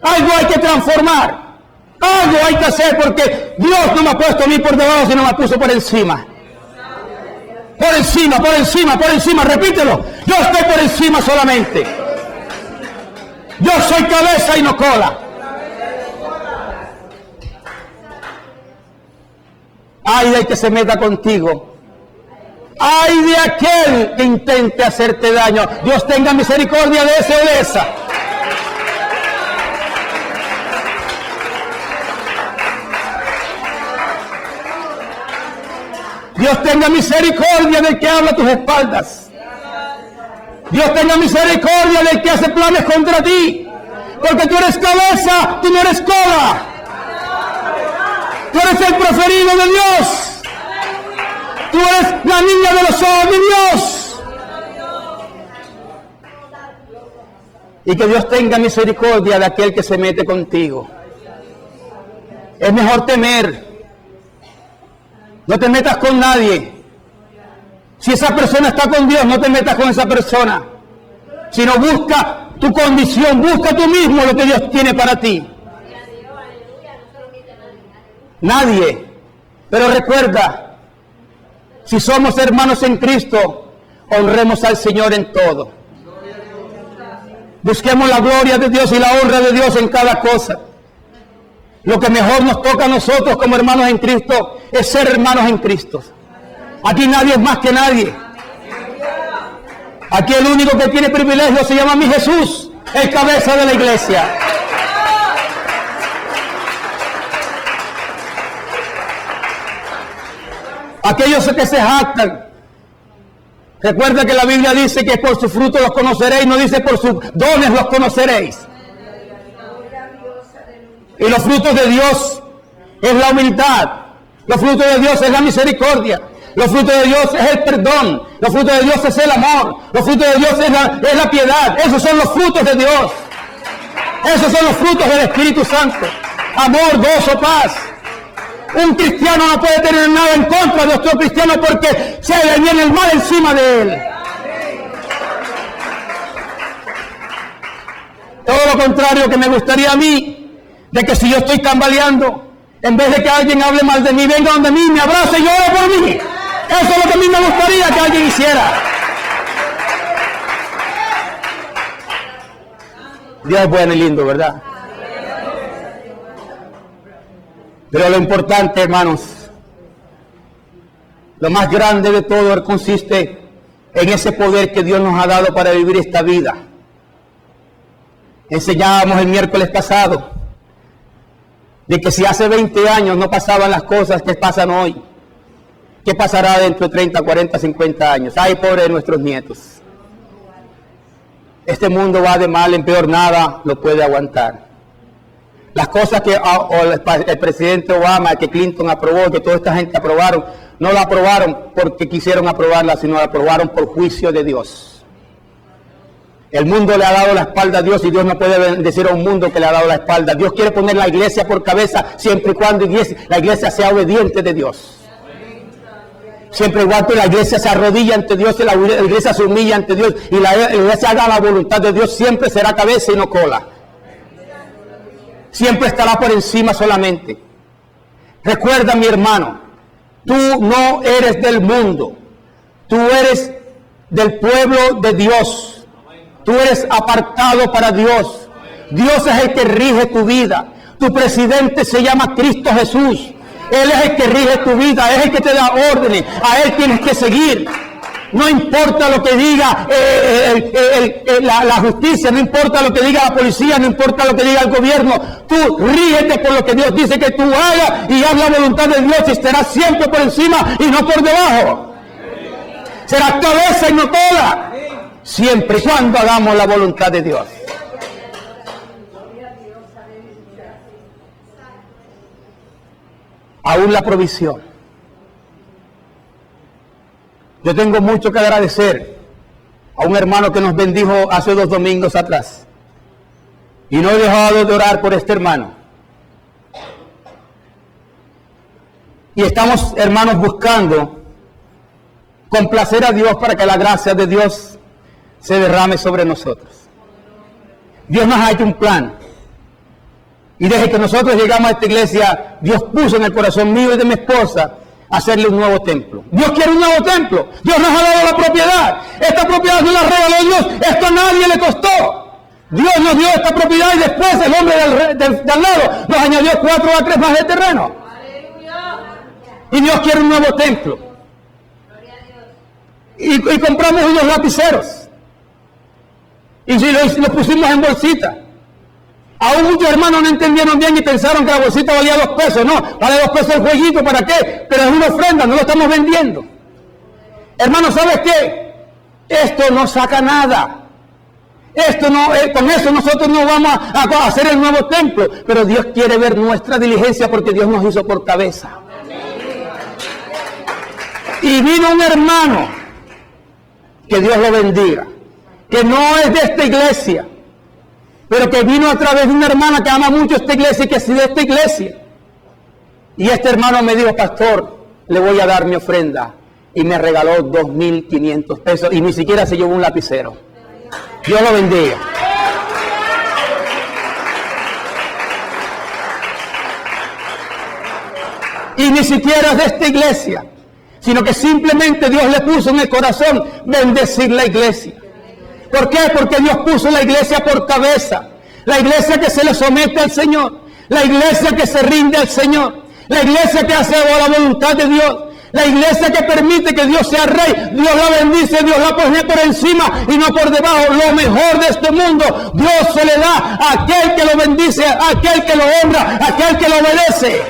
Algo hay que transformar. Algo hay que hacer porque Dios no me ha puesto a mí por debajo, sino me puso por encima. Por encima, por encima, por encima. Repítelo. Yo estoy por encima solamente. Yo soy cabeza y no cola. Ay de que se meta contigo. Ay de aquel que intente hacerte daño. Dios tenga misericordia de ese o de esa. Dios tenga misericordia del que habla a tus espaldas. Dios tenga misericordia del que hace planes contra ti. Porque tú eres cabeza, tú no eres cola. Tú eres el preferido de Dios. Tú eres la niña de los ojos de Dios. Y que Dios tenga misericordia de aquel que se mete contigo. Es mejor temer. No te metas con nadie. Si esa persona está con Dios, no te metas con esa persona. Sino busca tu condición, busca tú mismo lo que Dios tiene para ti. Nadie. Pero recuerda, si somos hermanos en Cristo, honremos al Señor en todo. Busquemos la gloria de Dios y la honra de Dios en cada cosa. Lo que mejor nos toca a nosotros como hermanos en Cristo es ser hermanos en Cristo. Aquí nadie es más que nadie. Aquí el único que tiene privilegio se llama mi Jesús, el cabeza de la iglesia. Aquellos que se jactan, recuerda que la Biblia dice que por sus frutos los conoceréis, no dice por sus dones los conoceréis. Y los frutos de Dios es la humildad, los frutos de Dios es la misericordia, los frutos de Dios es el perdón, los frutos de Dios es el amor, los frutos de Dios es la piedad. Esos son los frutos de Dios. Esos son los frutos del Espíritu Santo. Amor, gozo, paz. Un cristiano no puede tener nada en contra de otro cristiano porque se le viene el mal encima de él. Todo lo contrario que me gustaría a mí, de que si yo estoy tambaleando, en vez de que alguien hable mal de mí, venga donde mí, me abrace y ore por mí. Eso es lo que a mí me gustaría que alguien hiciera. Dios es bueno y lindo, ¿verdad? Pero lo importante, hermanos, lo más grande de todo consiste en ese poder que Dios nos ha dado para vivir esta vida. Enseñábamos el miércoles pasado de que si hace 20 años no pasaban las cosas que pasan hoy, ¿qué pasará dentro de 30, 40, 50 años? Ay, pobre de nuestros nietos. Este mundo va de mal en peor, nada lo puede aguantar. Las cosas que el presidente Obama, que Clinton aprobó, que toda esta gente aprobaron, no la aprobaron porque quisieron aprobarla, sino la aprobaron por juicio de Dios. El mundo le ha dado la espalda a Dios y Dios no puede bendecir a un mundo que le ha dado la espalda. Dios quiere poner la iglesia por cabeza siempre y cuando la iglesia sea obediente de Dios. Siempre y cuando la iglesia se arrodilla ante Dios y la iglesia se humilla ante Dios y la iglesia haga la voluntad de Dios, siempre será cabeza y no cola. Siempre estará por encima solamente. Recuerda, mi hermano, tú no eres del mundo, tú eres del pueblo de Dios. Tú eres apartado para Dios. Dios es el que rige tu vida. Tu presidente se llama Cristo Jesús. Él es el que rige tu vida, es el que te da órdenes. A Él tienes que seguir. No importa lo que diga la justicia, no importa lo que diga la policía, no importa lo que diga el gobierno. Tú rígete por lo que Dios dice que tú hagas y haz la voluntad de Dios y estarás siempre por encima y no por debajo. Serás cabeza y no cola. Siempre y cuando hagamos la voluntad de Dios. Aún la provisión. Yo tengo mucho que agradecer a un hermano que nos bendijo hace 2 domingos atrás. Y no he dejado de orar por este hermano. Y estamos, hermanos, buscando complacer a Dios para que la gracia de Dios se derrame sobre nosotros. Dios nos ha hecho un plan. Y desde que nosotros llegamos a esta iglesia, Dios puso en el corazón mío y de mi esposa hacerle un nuevo templo. Dios quiere un nuevo templo. Dios nos ha dado la propiedad. Esta propiedad no la regaló Dios. Esto a nadie le costó. Dios nos dio esta propiedad y después el hombre de al lado nos añadió 4 acres más de terreno. Y Dios quiere un nuevo templo. Y compramos unos lapiceros. Y si los pusimos en bolsita. Aún muchos hermanos no entendieron bien y pensaron que la bolsita valía 2 pesos. No, vale 2 pesos el jueguito, ¿para qué? Pero es una ofrenda, no lo estamos vendiendo. Hermano, ¿sabes qué? Esto no saca nada. Esto no, con eso nosotros no vamos a hacer el nuevo templo, pero Dios quiere ver nuestra diligencia porque Dios nos hizo por cabeza. Y vino un hermano, que Dios lo bendiga, que no es de esta iglesia, pero que vino a través de una hermana que ama mucho esta iglesia y que es de esta iglesia. Y este hermano me dijo: pastor, le voy a dar mi ofrenda. Y me regaló 2,500 pesos y ni siquiera se llevó un lapicero. Dios lo bendiga. Y ni siquiera es de esta iglesia, sino que simplemente Dios le puso en el corazón bendecir la iglesia. ¿Por qué? Porque Dios puso la iglesia por cabeza. La iglesia que se le somete al Señor. La iglesia que se rinde al Señor. La iglesia que hace la voluntad de Dios. La iglesia que permite que Dios sea rey. Dios la bendice, Dios la pone por encima y no por debajo. Lo mejor de este mundo, Dios se le da a aquel que lo bendice, a aquel que lo honra, a aquel que lo obedece.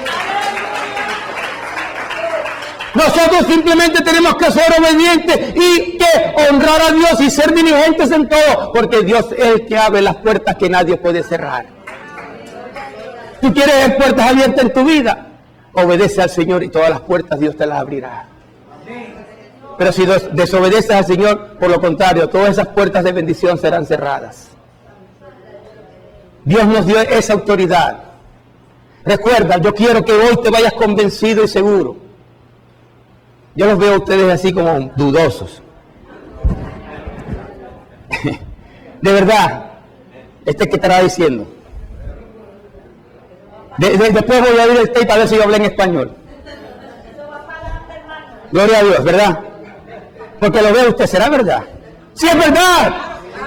Nosotros simplemente tenemos que ser obedientes y que honrar a Dios y ser diligentes en todo, porque Dios es el que abre las puertas que nadie puede cerrar. ¿Tú quieres ver puertas abiertas en tu vida? Obedece al Señor y todas las puertas Dios te las abrirá. Pero si desobedeces al Señor, por lo contrario, todas esas puertas de bendición serán cerradas. Dios nos dio esa autoridad. Recuerda, yo quiero que hoy te vayas convencido y seguro. Yo los veo a ustedes así como dudosos. De verdad, que estará diciendo. Después voy a abrir el tape a ver si yo hablé en español. Gloria a Dios, ¿verdad? Porque lo ve usted, ¿será verdad? ¡Sí es verdad!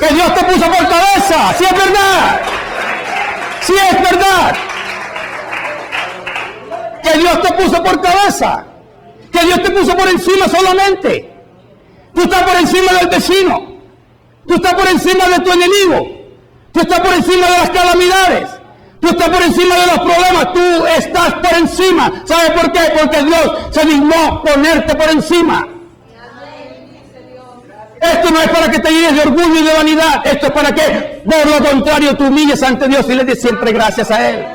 ¡Que Dios te puso por cabeza! ¡Sí es verdad! ¡Sí es verdad! ¡Que Dios te puso por cabeza! ¡Que Dios te puso por encima solamente! Tú estás por encima del vecino. Tú estás por encima de tu enemigo. Tú estás por encima de las calamidades. Tú estás por encima de los problemas. Tú estás por encima. ¿Sabes por qué? Porque Dios se dignó ponerte por encima. Esto no es para que te llenes de orgullo y de vanidad. Esto es para que, por lo contrario, tú humilles ante Dios y le des siempre gracias a Él.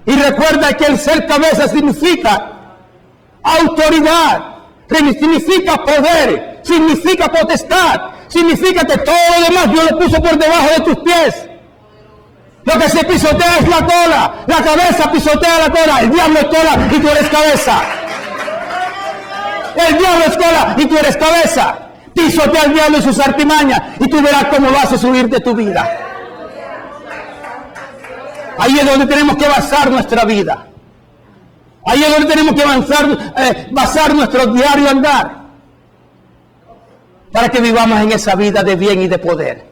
Y recuerda que el ser cabeza significa autoridad, significa poder, significa potestad, significa que todo lo demás Dios lo puso por debajo de tus pies. Lo que se pisotea es la cola, la cabeza pisotea la cola, el diablo es cola y tú eres cabeza. El diablo es cola y tú eres cabeza. Pisotea al diablo y sus artimañas y tú verás cómo lo haces huir de tu vida. Ahí es donde tenemos que basar nuestra vida. Ahí es donde tenemos que basar nuestro diario andar. Para que vivamos en esa vida de bien y de poder.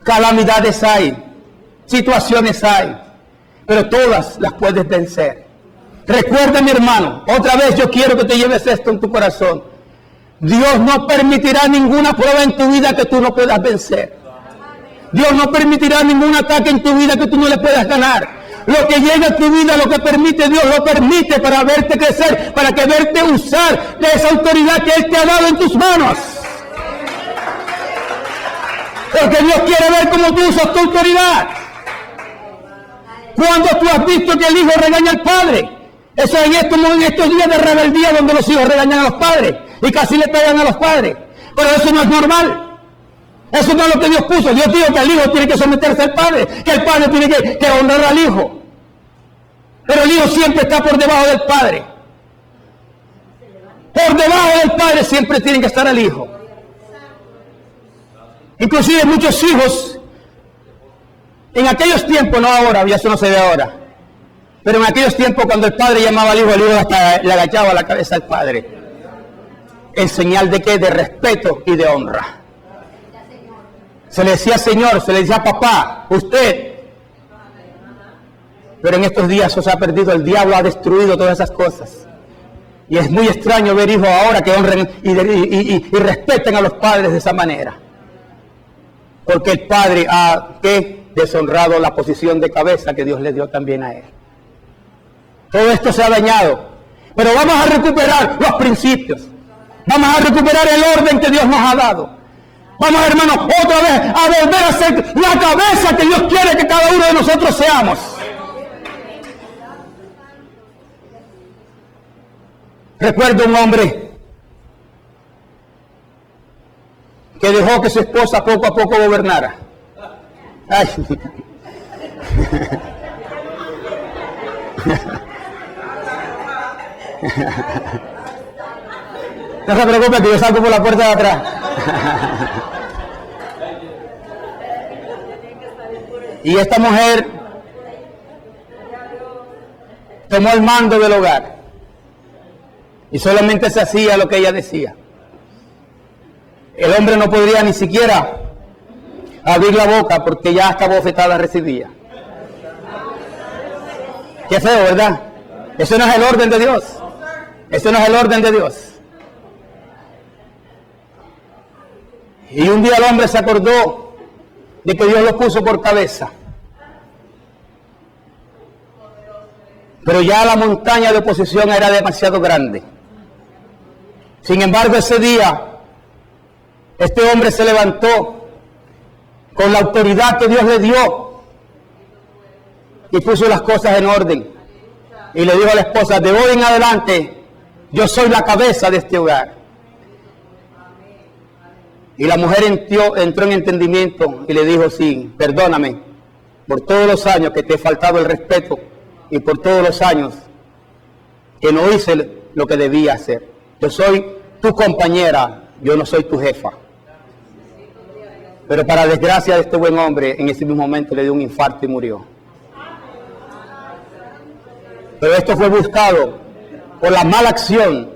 Calamidades hay, situaciones hay, pero todas las puedes vencer. Recuerda, mi hermano, otra vez yo quiero que te lleves esto en tu corazón. Dios no permitirá ninguna prueba en tu vida que tú no puedas vencer. Dios no permitirá ningún ataque en tu vida que tú no le puedas ganar. Lo que llega a tu vida, lo que permite Dios, lo permite para verte crecer, para que verte usar de esa autoridad que Él te ha dado en tus manos. Porque Dios quiere ver cómo tú usas tu autoridad. Cuando tú has visto que el hijo regaña al padre, eso en estos días de rebeldía donde los hijos regañan a los padres y casi le pegan a los padres. Pero eso no es normal. Eso no es lo que Dios puso. Dios dijo que el hijo tiene que someterse al padre, que el padre tiene que honrar al hijo. Pero el hijo siempre está por debajo del padre. Por debajo del padre siempre tiene que estar el hijo. Inclusive muchos hijos, en aquellos tiempos, no ahora, ya eso no se ve ahora, pero en aquellos tiempos cuando el padre llamaba al hijo hasta le agachaba la cabeza al padre. En señal de qué? De respeto y de honra. Se le decía señor, se le decía papá, usted. Pero en estos días eso se ha perdido, el diablo ha destruido todas esas cosas. Y es muy extraño ver hijos ahora que honren y respeten a los padres de esa manera. Porque el padre ha deshonrado la posición de cabeza que Dios le dio también a él. Todo esto se ha dañado. Pero vamos a recuperar los principios. Vamos a recuperar el orden que Dios nos ha dado. Vamos, hermanos, otra vez a volver a ser la cabeza que Dios quiere que cada uno de nosotros seamos. Recuerdo un hombre que dejó que su esposa poco a poco gobernara. Ay. No se preocupe que yo salgo por la puerta de atrás. Y esta mujer tomó el mando del hogar y solamente se hacía lo que ella decía. El hombre no podría ni siquiera abrir la boca porque ya hasta bofetada recibía. Qué feo, ¿verdad? Eso no es el orden de Dios. Eso no es el orden de Dios. Y un día el hombre se acordó de que Dios lo puso por cabeza. Pero ya la montaña de oposición era demasiado grande. Sin embargo, ese día, este hombre se levantó con la autoridad que Dios le dio y puso las cosas en orden. Y le dijo a la esposa, de hoy en adelante, yo soy la cabeza de este hogar. Y la mujer entró en entendimiento y le dijo, sí, perdóname por todos los años que te he faltado el respeto y por todos los años que no hice lo que debía hacer. Yo soy tu compañera, yo no soy tu jefa. Pero para desgracia de este buen hombre, en ese mismo momento le dio un infarto y murió. Pero esto fue buscado por la mala acción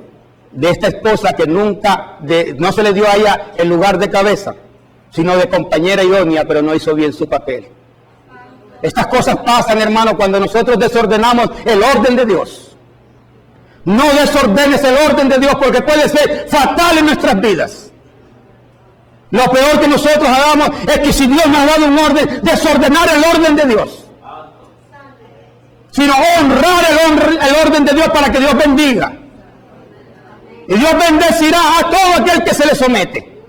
de esta esposa que no se le dio a ella el lugar de cabeza, sino de compañera idónea, pero no hizo bien su papel. Estas cosas pasan, hermano, cuando nosotros desordenamos el orden de Dios. No desordenes el orden de Dios porque puede ser fatal en nuestras vidas. Lo peor que nosotros hagamos es que si Dios nos ha dado un orden, desordenar el orden de Dios. Sino honrar el orden de Dios para que Dios bendiga. Y Dios bendecirá a todo aquel que se le somete.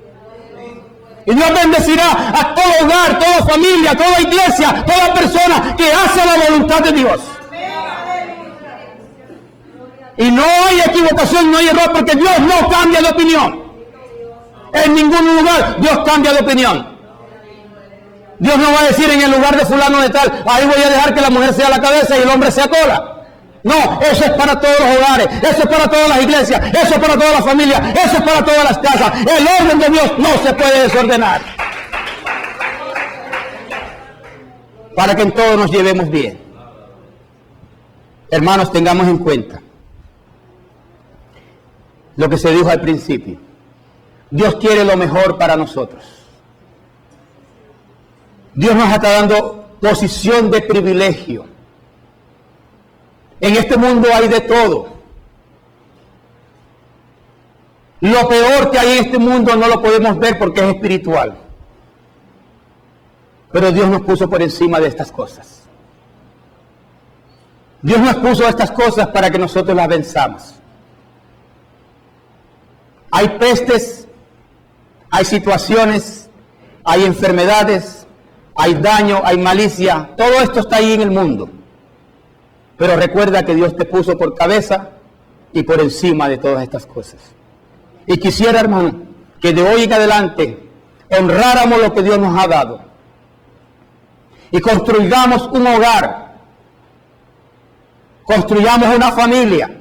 Y Dios bendecirá a todo hogar, toda familia, toda iglesia, toda persona que hace la voluntad de Dios. Y no hay equivocación, no hay error, porque Dios no cambia de opinión. En ningún lugar Dios cambia de opinión. Dios no va a decir en el lugar de fulano de tal, ahí voy a dejar que la mujer sea la cabeza y el hombre sea cola. No, eso es para todos los hogares, eso es para todas las iglesias, eso es para todas las familias, eso es para todas las casas. El orden de Dios no se puede desordenar. Para que en todo nos llevemos bien. Hermanos, tengamos en cuenta lo que se dijo al principio. Dios quiere lo mejor para nosotros. Dios nos está dando posición de privilegio. En este mundo hay de todo. Lo peor que hay en este mundo no lo podemos ver porque es espiritual. Pero Dios nos puso por encima de estas cosas. Dios nos puso estas cosas para que nosotros las venzamos. Hay pestes, hay situaciones, hay enfermedades, hay daño, hay malicia. Todo esto está ahí en el mundo. Pero recuerda que Dios te puso por cabeza y por encima de todas estas cosas. Y quisiera, hermano, que de hoy en adelante honráramos lo que Dios nos ha dado. Y construyamos un hogar. Construyamos una familia.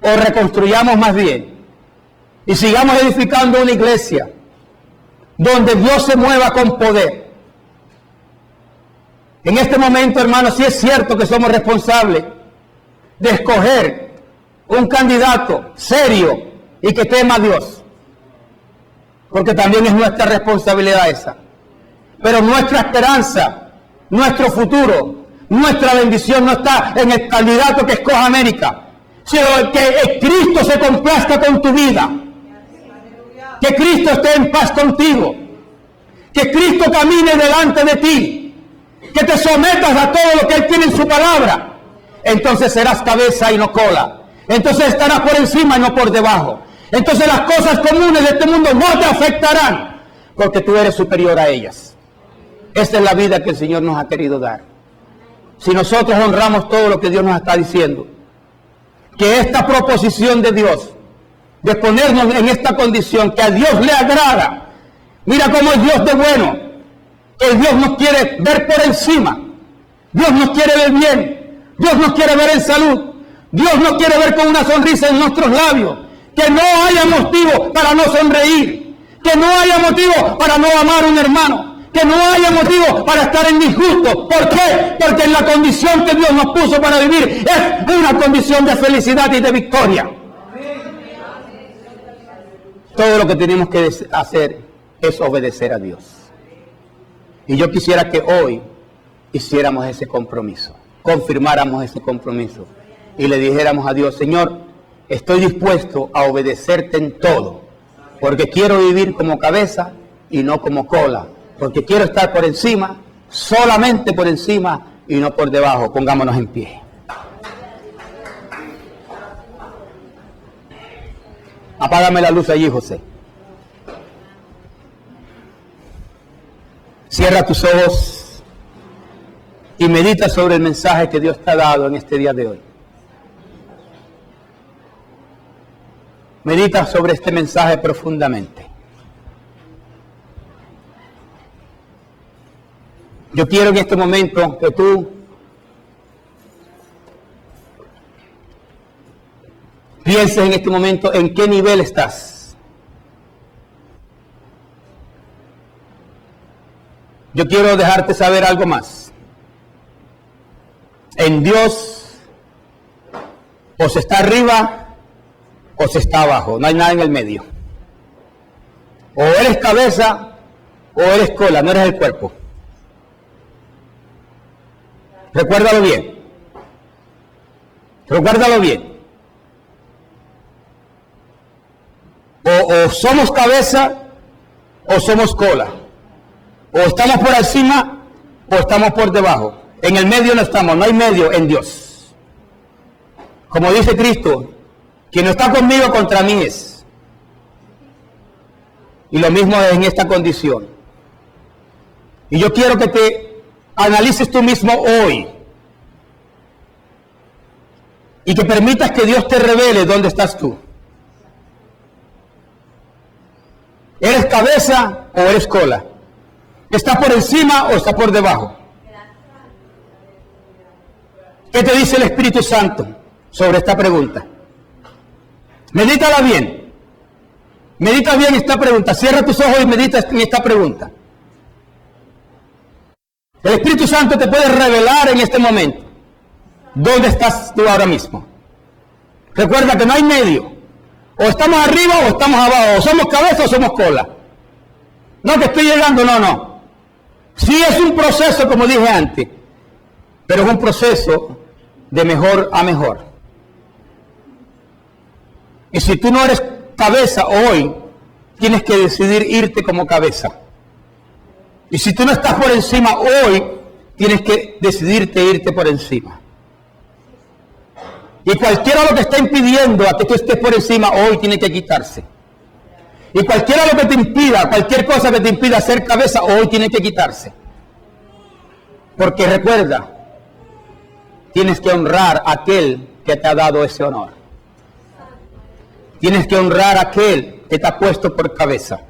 O reconstruyamos más bien. Y sigamos edificando una iglesia donde Dios se mueva con poder. En este momento, hermanos, sí es cierto que somos responsables de escoger un candidato serio y que tema a Dios. Porque también es nuestra responsabilidad esa. Pero nuestra esperanza, nuestro futuro, nuestra bendición no está en el candidato que escoja América, sino que Cristo se complazca con tu vida. Que Cristo esté en paz contigo. Que Cristo camine delante de ti. Que te sometas a todo lo que Él tiene en su palabra. Entonces serás cabeza y no cola. Entonces estarás por encima y no por debajo. Entonces las cosas comunes de este mundo no te afectarán, porque tú eres superior a ellas. Esta es la vida que el Señor nos ha querido dar. Si nosotros honramos todo lo que Dios nos está diciendo, que esta proposición de Dios, de ponernos en esta condición que a Dios le agrada, mira cómo es Dios de bueno, que Dios nos quiere ver por encima, Dios nos quiere ver bien, Dios nos quiere ver en salud, Dios nos quiere ver con una sonrisa en nuestros labios, que no haya motivo para no sonreír, que no haya motivo para no amar a un hermano, que no haya motivo para estar en disgusto. ¿Por qué? Porque en la condición que Dios nos puso para vivir es una condición de felicidad y de victoria. Todo lo que tenemos que hacer es obedecer a Dios. Y yo quisiera que hoy hiciéramos ese compromiso, confirmáramos ese compromiso y le dijéramos a Dios: Señor, estoy dispuesto a obedecerte en todo, porque quiero vivir como cabeza y no como cola, porque quiero estar por encima, solamente por encima y no por debajo. Pongámonos en pie. Apágame la luz allí, José. Cierra tus ojos y medita sobre el mensaje que Dios te ha dado en este día de hoy. Medita sobre este mensaje profundamente. Yo quiero en este momento que tú pienses en este momento en qué nivel estás. Yo quiero dejarte saber algo más. En Dios, o se está arriba o se está abajo, no hay nada en el medio. O eres cabeza o eres cola, no eres el cuerpo. Recuérdalo bien. Recuérdalo bien. O somos cabeza o somos cola. O estamos por encima o estamos por debajo. En el medio no estamos, no hay medio en Dios. Como dice Cristo, quien no está conmigo contra mí es. Y lo mismo es en esta condición. Y yo quiero que te analices tú mismo hoy. Y que permitas que Dios te revele dónde estás tú. ¿Eres cabeza o eres cola? ¿Estás por encima o estás por debajo? ¿Qué te dice el Espíritu Santo sobre esta pregunta? Medítala bien. Medita bien esta pregunta. Cierra tus ojos y medita en esta pregunta. El Espíritu Santo te puede revelar en este momento dónde estás tú ahora mismo. Recuerda que no hay medio. O estamos arriba o estamos abajo. O somos cabeza o somos cola. No que estoy llegando, no. Sí es un proceso, como dije antes, pero es un proceso de mejor a mejor. Y si tú no eres cabeza hoy, tienes que decidir irte como cabeza. Y si tú no estás por encima hoy, tienes que decidirte irte por encima. Y cualquiera lo que está impidiendo a que tú estés por encima hoy tiene que quitarse. Y cualquiera lo que te impida, cualquier cosa que te impida ser cabeza hoy tiene que quitarse. Porque recuerda, tienes que honrar a aquel que te ha dado ese honor. Tienes que honrar a aquel que te ha puesto por cabeza.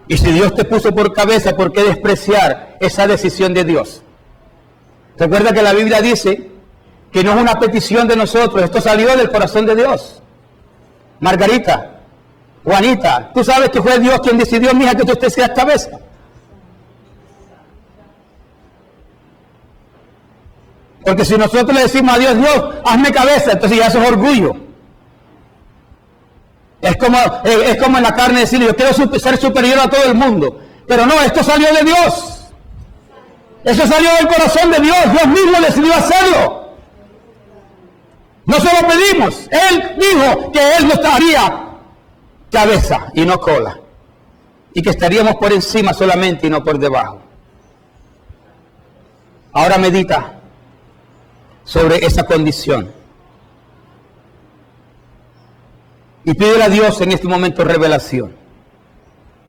Y si Dios te puso por cabeza, ¿por qué despreciar esa decisión de Dios? Recuerda que la Biblia dice que no es una petición de nosotros, esto salió del corazón de Dios. Margarita, Juanita, tú sabes que fue Dios quien decidió, mija, que tú seas cabeza. Porque si nosotros le decimos a Dios, Dios, hazme cabeza, entonces ya eso es orgullo. Es como en la carne decirle, yo quiero ser superior a todo el mundo. Pero no, esto salió de Dios. Eso salió del corazón de Dios. Dios mismo decidió hacerlo. No se lo pedimos. Él dijo que Él nos daría cabeza y no cola. Y que estaríamos por encima solamente y no por debajo. Ahora medita sobre esa condición. Y pídele a Dios en este momento revelación.